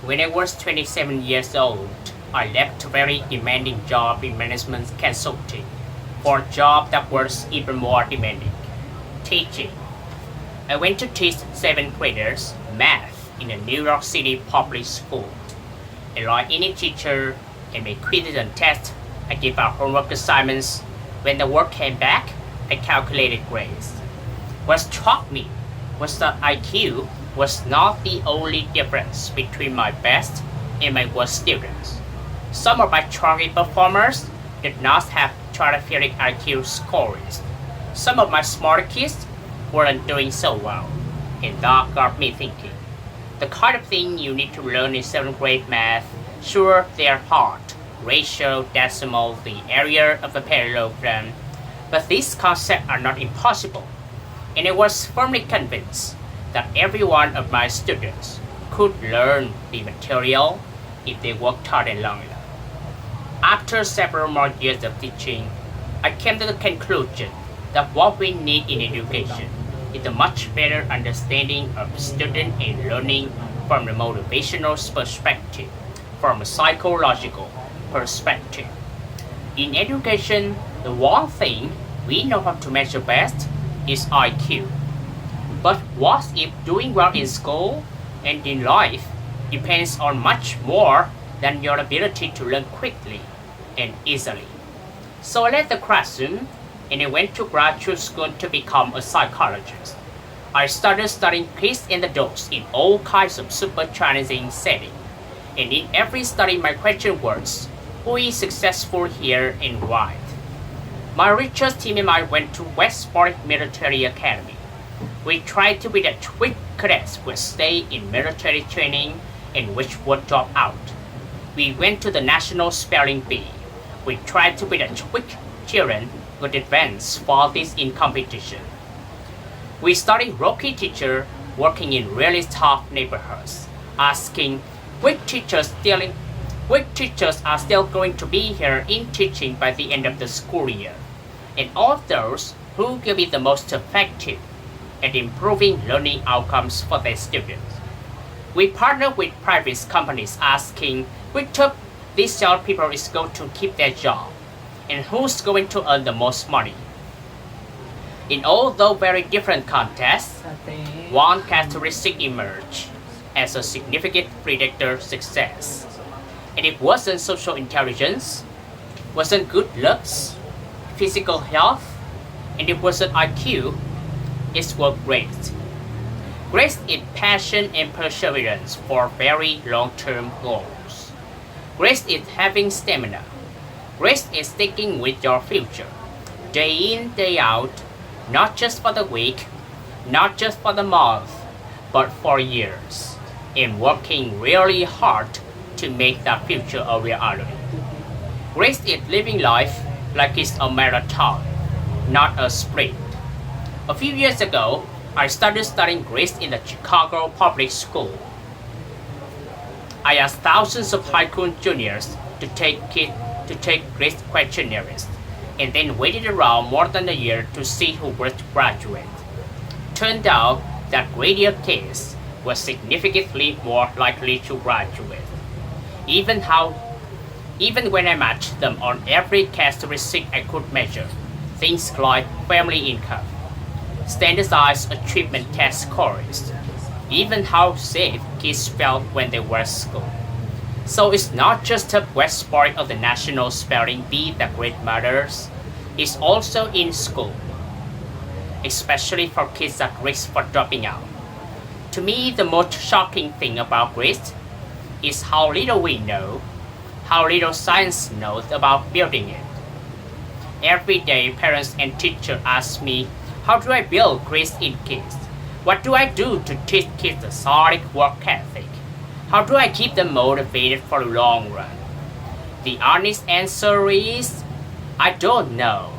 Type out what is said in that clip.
When I was 27 years old, I left a very demanding job in management consulting for a job that was even more demanding, teaching. I went to teach 7th graders math in a New York City public school. And like any teacher, I made quizzes and tests, I gave out homework assignments. When the work came back, I calculated grades. What struck me was that IQ was not the only difference between my best and my worst students. Some of my target performers did not have stratospheric IQ scores. Some of my smart kids weren't doing so well, and that got me thinking. The kind of thing you need to learn in 7th grade math, sure, they're hard. Ratio, decimal, the area of a parallelogram, but these concepts are not impossible. And I was firmly convinced that every one of my students could learn the material if they worked hard and long enough. After several more years of teaching, I came to the conclusion that what we need in education is a much better understanding of student and learning from a motivational perspective, from a psychological perspective. In education, the one thing we know how to measure best is IQ. But what if doing well in school and in life depends on much more than your ability to learn quickly and easily? So I left the classroom and I went to graduate school to become a psychologist. I started studying kids and adults in all kinds of super challenging settings. And in every study my question was, who is successful here and why? My research team and I went to West Point Military Academy. We tried to be the quick cadets who would stay in military training and which would drop out. We went to the National Spelling Bee. We tried to be the quick children who would advance for this in competition. We studied rookie teacher working in really tough neighborhoods, asking which teachers are still going to be here in teaching by the end of the school year, and of those who will be the most effective at improving learning outcomes for their students. We partnered with private companies asking which of these young people is going to keep their job and who's going to earn the most money. In all those very different contests, one characteristic emerged as a significant predictor of success. And it wasn't social intelligence, wasn't good looks, physical health, and it wasn't IQ, it was grace. Grace is passion and perseverance for very long-term goals. Grace is having stamina. Grace is sticking with your future, day in, day out, not just for the week, not just for the month, but for years, and working really hard to make that future a reality. Grace is living life like it's a marathon, not a sprint. A few years ago, I started studying grace in the Chicago public school. I asked thousands of high school juniors to take grace questionnaires, and then waited around more than a year to see who would graduate. Turned out that gradier kids were significantly more likely to graduate. Even when I matched them on every characteristic I could measure, things like family income, standardized achievement test scores, even how safe kids felt when they were at school. So it's not just a West Point of the National Spelling Bee that grade matters, it's also in school, especially for kids at risk for dropping out. To me, the most shocking thing about grades is how little we know, how little science knows about building it. Every day, parents and teachers ask me, how do I build grades in kids? What do I do to teach kids a solid work ethic? How do I keep them motivated for the long run? The honest answer is, I don't know.